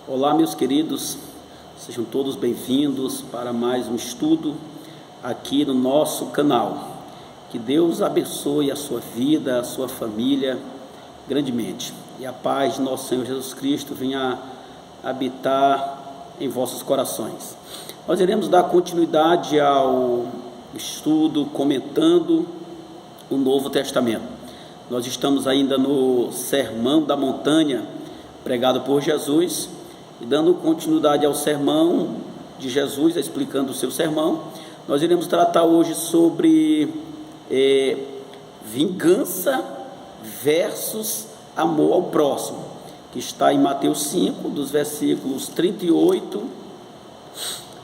Olá, meus queridos, sejam todos bem-vindos para mais um estudo aqui no nosso canal. Que Deus abençoe a sua vida, a sua família grandemente, e a paz de nosso Senhor Jesus Cristo venha habitar em vossos corações. Nós iremos dar continuidade ao estudo comentando o Novo Testamento. Nós estamos ainda no Sermão da Montanha, pregado por Jesus, e dando continuidade ao sermão de Jesus, explicando o seu sermão. Nós iremos tratar hoje sobre vingança versus amor ao próximo, que está em Mateus 5, dos versículos 38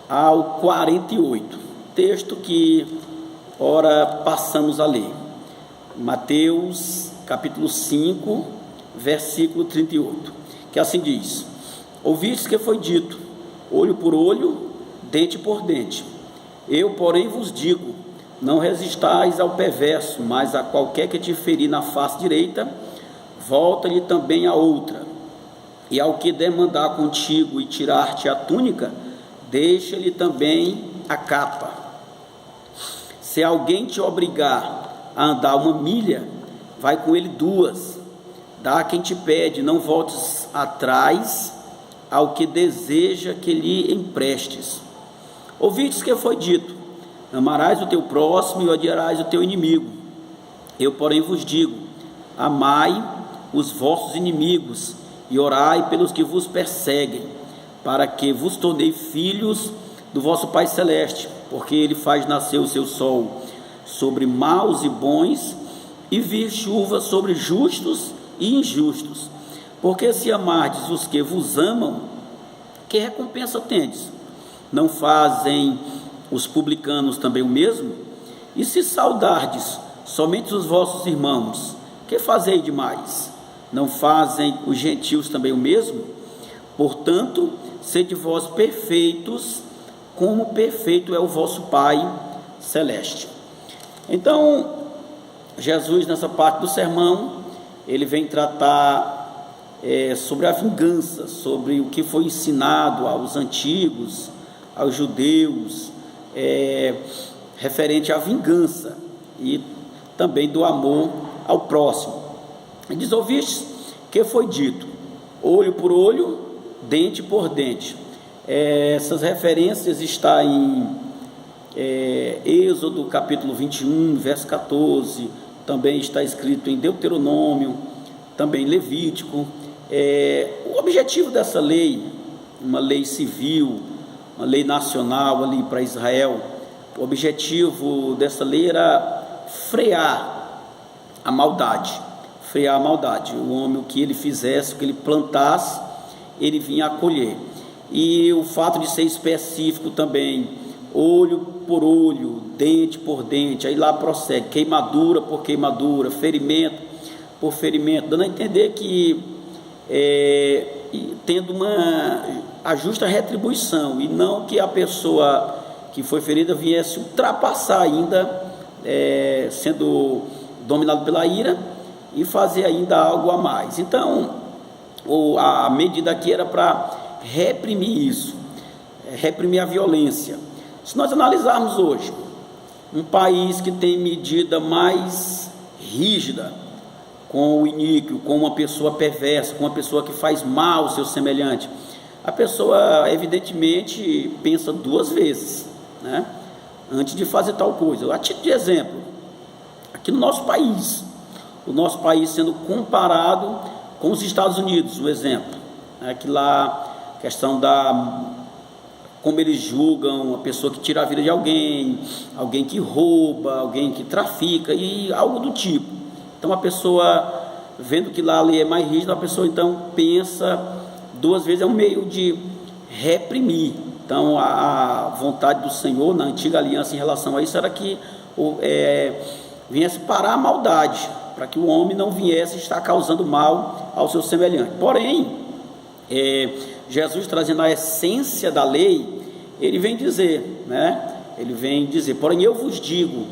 ao 48, texto que ora passamos a ler. Mateus capítulo 5, versículo 38, que assim diz: ouvistes que foi dito, olho por olho, dente por dente. Eu, porém, vos digo, não resistais ao perverso, mas a qualquer que te ferir na face direita, volta-lhe também a outra. E ao que demandar contigo e tirar-te a túnica, deixa-lhe também a capa. Se alguém te obrigar a andar 1 milha, vai com ele 2. Dá a quem te pede, não voltes atrás ao que deseja que lhe emprestes. Ouvistes que foi dito, amarás o teu próximo e odiarás o teu inimigo. Eu, porém, vos digo, amai os vossos inimigos e orai pelos que vos perseguem, para que vos tornei filhos do vosso Pai Celeste, porque Ele faz nascer o seu sol sobre maus e bons, e vir chuva sobre justos e injustos. Porque se amardes os que vos amam, que recompensa tendes? Não fazem os publicanos também o mesmo? E se saudardes somente os vossos irmãos, que fazei demais? Não fazem os gentios também o mesmo? Portanto, sede vós perfeitos, como perfeito é o vosso Pai Celeste. Então, Jesus, nessa parte do sermão, ele vem tratar sobre a vingança, sobre o que foi ensinado aos antigos, aos judeus, referente à vingança e também do amor ao próximo. Ele diz: ouvistes que foi dito, olho por olho, dente por dente. Essas referências estão em Êxodo capítulo 21, verso 14, também está escrito em Deuteronômio, também Levítico. O objetivo dessa lei, uma lei civil, uma lei nacional ali para Israel, o objetivo dessa lei era frear a maldade. O homem, o que ele fizesse, o que ele plantasse, ele vinha a colher. E o fato de ser específico também, olho por olho, dente por dente, aí lá prossegue, queimadura por queimadura, ferimento por ferimento, dando a entender que tendo a justa retribuição, e não que a pessoa que foi ferida viesse ultrapassar ainda, sendo dominado pela ira, e fazer ainda algo a mais. Então, a medida aqui era para reprimir isso, reprimir a violência. Se nós analisarmos hoje um país que tem medida mais rígida com o iníquo, com uma pessoa perversa, com uma pessoa que faz mal ao seu semelhante, a pessoa evidentemente pensa 2 vezes, né, antes de fazer tal coisa. A título de exemplo, aqui no nosso país, o nosso país sendo comparado com os Estados Unidos, o exemplo, que lá a questão como eles julgam a pessoa que tira a vida de alguém que rouba, alguém que trafica e algo do tipo. Então a pessoa, vendo que lá a lei é mais rígida, a pessoa então pensa 2 vezes, é um meio de reprimir. Então a vontade do Senhor na antiga aliança em relação a isso era que viesse parar a maldade, para que o homem não viesse estar causando mal ao seu semelhante. Porém, Jesus, trazendo a essência da lei, ele vem dizer, porém eu vos digo,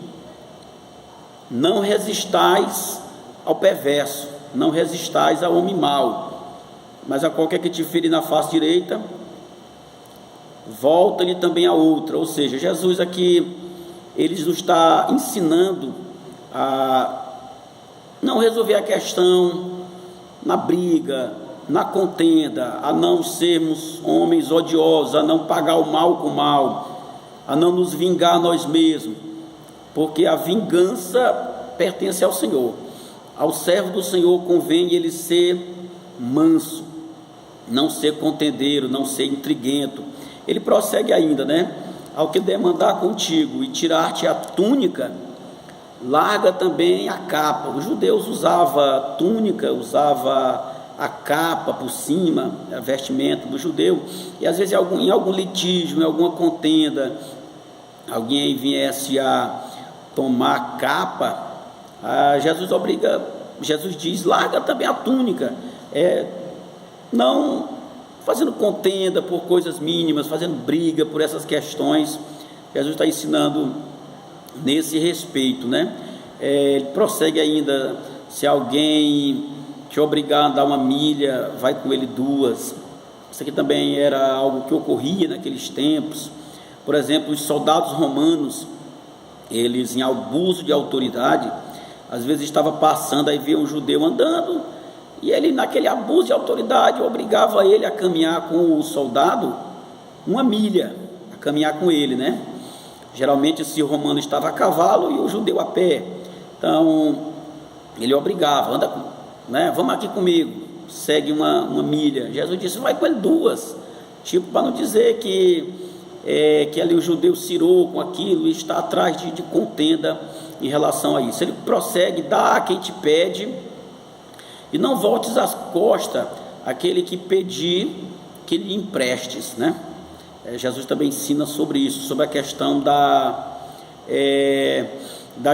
não resistais ao perverso, não resistais ao homem mau, mas a qualquer que te ferir na face direita, volta-lhe também a outra. Ou seja, Jesus aqui, ele nos está ensinando a não resolver a questão na briga, na contenda, a não sermos homens odiosos, a não pagar o mal com o mal, a não nos vingar nós mesmos, porque a vingança pertence ao Senhor. Ao servo do Senhor convém ele ser manso, não ser contendeiro, não ser intriguento. Ele prossegue ainda, né? Ao que demandar contigo e tirar-te a túnica, larga também a capa. Os judeus usavam túnica, usava a capa por cima, a vestimenta do judeu, e às vezes em algum litígio, em alguma contenda, alguém viesse a tomar a capa, Jesus diz, larga também a túnica, não fazendo contenda por coisas mínimas, fazendo briga por essas questões. Jesus está ensinando nesse respeito, né? Ele prossegue ainda, se alguém te obrigar a andar 1 milha, vai com ele 2. Isso aqui também era algo que ocorria naqueles tempos. Por exemplo, os soldados romanos, eles em abuso de autoridade, às vezes estava passando, aí via um judeu andando, e ele naquele abuso de autoridade obrigava ele a caminhar com o soldado 1 milha, a caminhar com ele, né? Geralmente esse romano estava a cavalo e o judeu a pé, então ele obrigava, anda, né? Vamos aqui comigo, segue 1 milha. Jesus disse, vai com ele 2, tipo para não dizer que ali o judeu cirou com aquilo e está atrás de contenda em relação a isso. Ele prossegue, dá a quem te pede, e não voltes as costas àquele que pedir que lhe emprestes, né? Jesus também ensina sobre isso, sobre a questão da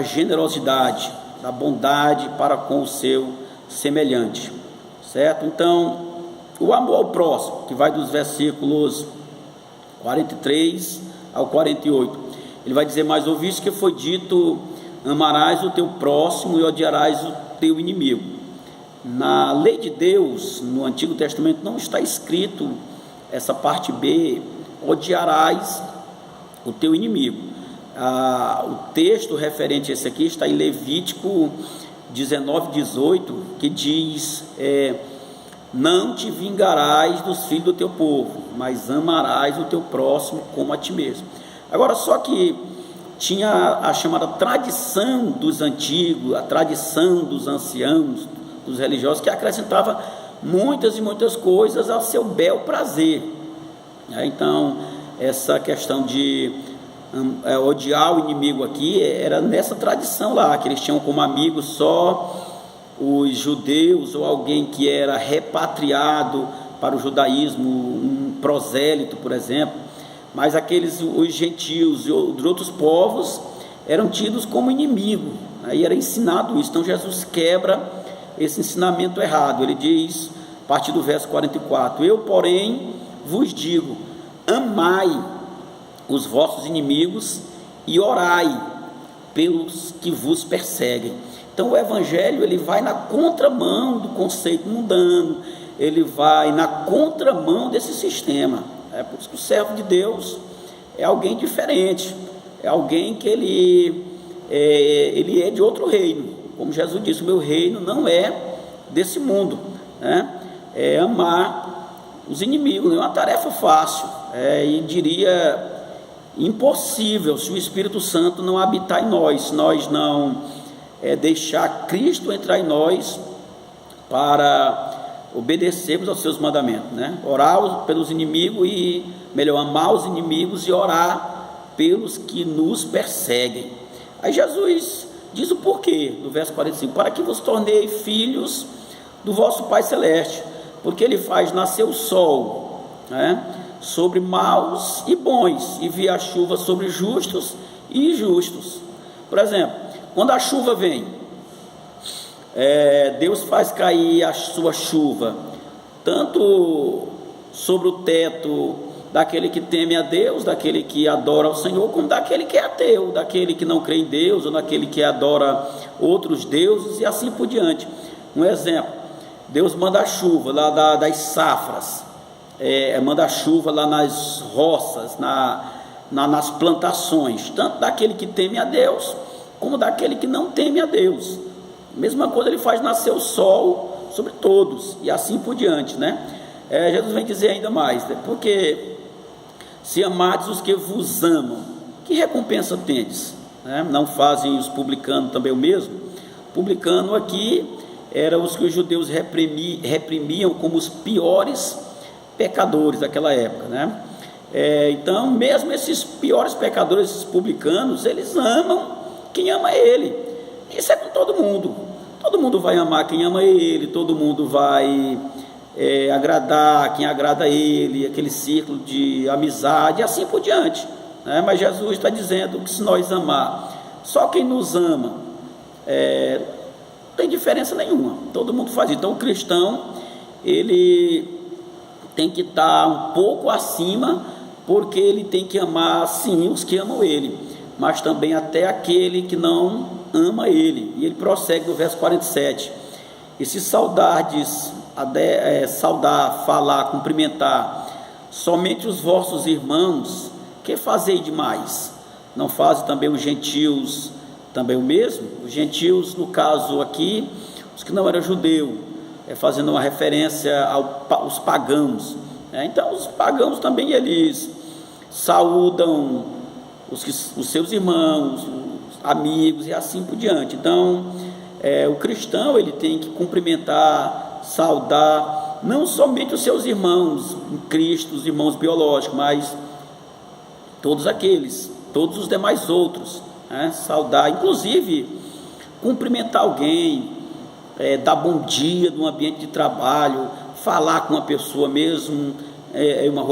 generosidade, da bondade para com o seu semelhante, certo? Então, o amor ao próximo, que vai dos versículos 43 ao 48, ele vai dizer, mas ouviste que foi dito, amarás o teu próximo e odiarás o teu inimigo. Na lei de Deus, no Antigo Testamento, não está escrito essa parte B, odiarás o teu inimigo. O texto referente a esse aqui está em Levítico 19:18, que diz, não te vingarás dos filhos do teu povo, mas amarás o teu próximo como a ti mesmo. Agora, só que tinha a chamada tradição dos antigos, a tradição dos anciãos, dos religiosos, que acrescentava muitas e muitas coisas ao seu bel prazer. Então, essa questão de odiar o inimigo aqui era nessa tradição lá, que eles tinham como amigos só os judeus ou alguém que era repatriado para o judaísmo, um prosélito, por exemplo, mas os gentios e os outros povos eram tidos como inimigo, aí era ensinado isso. Então Jesus quebra esse ensinamento errado. Ele diz, a partir do verso 44, eu, porém, vos digo, amai os vossos inimigos e orai pelos que vos perseguem. Então o Evangelho, ele vai na contramão do conceito mundano, ele vai na contramão desse sistema. Por isso que o servo de Deus é alguém diferente, é alguém que ele é de outro reino. Como Jesus disse, o meu reino não é desse mundo, né? É amar os inimigos, não é uma tarefa fácil, e diria impossível se o Espírito Santo não habitar em nós, se nós não deixar Cristo entrar em nós para obedecermos aos seus mandamentos, né? Orar pelos inimigos e, melhor, amar os inimigos e orar pelos que nos perseguem. Aí Jesus diz o porquê, no verso 45, para que vos tornei filhos do vosso Pai Celeste, porque Ele faz nascer o sol, né, sobre maus e bons, e via a chuva sobre justos e injustos. Por exemplo, quando a chuva vem, Deus faz cair a sua chuva, tanto sobre o teto daquele que teme a Deus, daquele que adora ao Senhor, como daquele que é ateu, daquele que não crê em Deus, ou daquele que adora outros deuses, e assim por diante. Um exemplo, Deus manda a chuva lá das safras, manda a chuva lá nas roças, nas plantações, tanto daquele que teme a Deus, como daquele que não teme a Deus. Mesma coisa ele faz nascer o sol sobre todos, e assim por diante, né? Jesus vem dizer ainda mais, né? Porque se amardes os que vos amam, que recompensa tendes? Né? Não fazem os publicanos também o mesmo? Publicano aqui eram os que os judeus reprimiam como os piores pecadores daquela época, né? Então, mesmo esses piores pecadores, esses publicanos, eles amam quem ama ele. Isso é com todo mundo vai amar quem ama ele, todo mundo vai agradar quem agrada a ele, aquele círculo de amizade, e assim por diante, né? Mas Jesus está dizendo que se nós amar só quem nos ama, não tem diferença nenhuma, todo mundo faz. Então o cristão, ele tem que estar um pouco acima, porque ele tem que amar sim os que amam ele, mas também até aquele que não ama ele. E ele prossegue no verso 47: e se saudardes, saudar, falar, cumprimentar somente os vossos irmãos, que fazei demais? Não fazem também os gentios também o mesmo? Os gentios, no caso aqui, os que não eram judeus, fazendo uma referência aos pagãos, né? Então os pagãos também, eles saúdam os seus irmãos, os amigos, e assim por diante. Então o cristão, ele tem que cumprimentar, saudar não somente os seus irmãos em Cristo, os irmãos biológicos, mas todos os demais outros, né? Saudar, inclusive cumprimentar alguém, dar bom dia no ambiente de trabalho, falar com uma pessoa mesmo,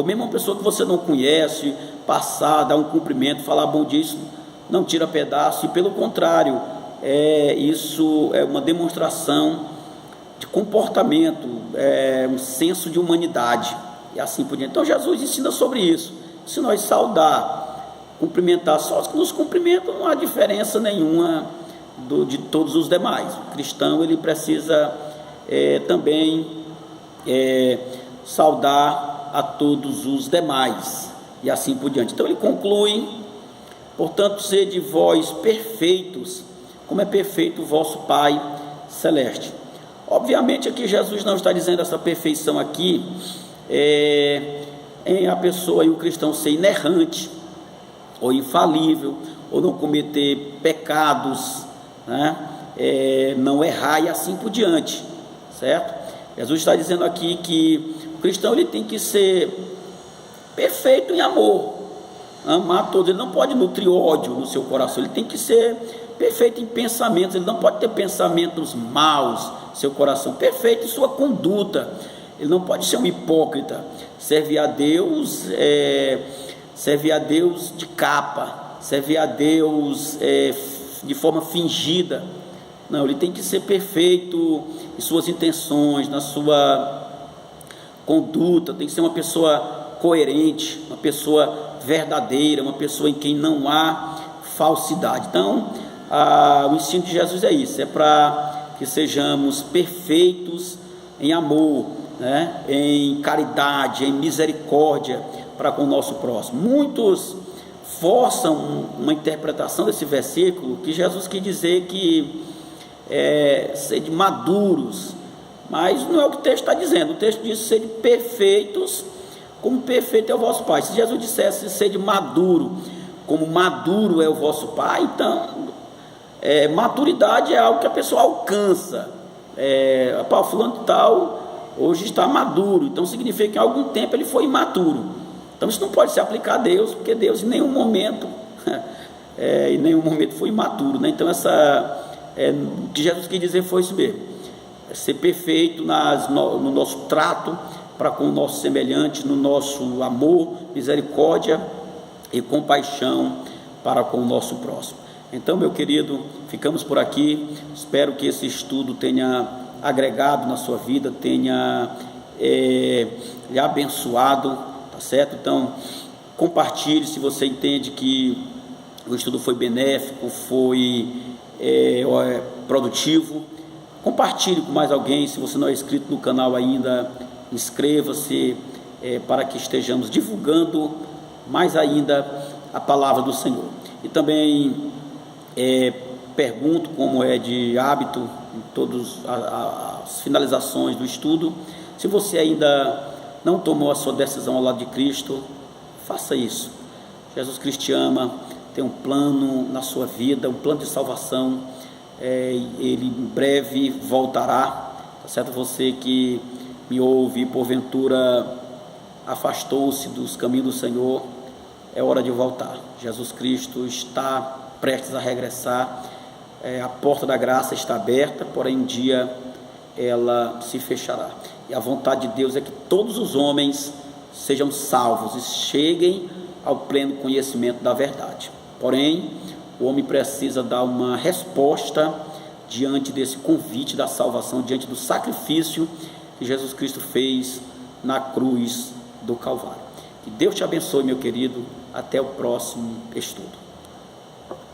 mesmo uma pessoa que você não conhece, passar, dar um cumprimento, falar bom dia, isso não tira pedaço, e pelo contrário, isso é uma demonstração de comportamento, um senso de humanidade, e assim por diante. Então Jesus ensina sobre isso. Se nós saudar, cumprimentar só os que nos cumprimentam, não há diferença nenhuma de todos os demais. O cristão, ele precisa também saudar a todos os demais, e assim por diante. Então ele conclui: portanto, sede vós perfeitos, como é perfeito o vosso Pai Celeste. Obviamente aqui Jesus não está dizendo essa perfeição aqui em a pessoa e o cristão ser inerrante, ou infalível, ou não cometer pecados, né? Não errar e assim por diante, certo? Jesus está dizendo aqui que o cristão, ele tem que ser perfeito em amor, amar todos. Ele não pode nutrir ódio no seu coração, ele tem que ser perfeito em pensamentos, ele não pode ter pensamentos maus no seu coração, perfeito em sua conduta, ele não pode ser um hipócrita, servir a Deus de capa, servir a Deus de forma fingida. Não, ele tem que ser perfeito em suas intenções, na sua conduta, tem que ser uma pessoa coerente, uma pessoa verdadeira, uma pessoa em quem não há falsidade. Então, o ensino de Jesus é isso, é para que sejamos perfeitos em amor, né? Em caridade, em misericórdia para com o nosso próximo. Muitos forçam uma interpretação desse versículo, que Jesus quis dizer que sede maduros, mas não é o que o texto está dizendo. O texto diz: sede perfeitos, como perfeito é o vosso Pai. Se Jesus dissesse sede maduro, como maduro é o vosso Pai, então maturidade é algo que a pessoa alcança. Fulano de tal hoje está maduro, então significa que em algum tempo ele foi imaturo. Então isso não pode se aplicar a Deus, porque Deus em nenhum momento foi imaturo, né? Então o que Jesus quis dizer foi isso mesmo: ser perfeito no nosso trato para com o nosso semelhante, no nosso amor, misericórdia e compaixão para com o nosso próximo. Então, meu querido, ficamos por aqui. Espero que esse estudo tenha agregado na sua vida, tenha lhe abençoado, tá certo? Então, compartilhe se você entende que o estudo foi benéfico, foi produtivo. Compartilhe com mais alguém. Se você não é inscrito no canal ainda, inscreva-se, para que estejamos divulgando mais ainda a palavra do Senhor. E também pergunto, como é de hábito em todas as finalizações do estudo, se você ainda não tomou a sua decisão ao lado de Cristo, faça isso. Jesus Cristo te ama, tem um plano na sua vida, um plano de salvação. Ele em breve voltará, tá certo? Você que me ouve, porventura afastou-se dos caminhos do Senhor, é hora de voltar. Jesus Cristo está prestes a regressar, a porta da graça está aberta, porém um dia ela se fechará. E a vontade de Deus é que todos os homens sejam salvos e cheguem ao pleno conhecimento da verdade. Porém, o homem precisa dar uma resposta diante desse convite da salvação, diante do sacrifício que Jesus Cristo fez na cruz do Calvário. Que Deus te abençoe, meu querido. Até o próximo estudo.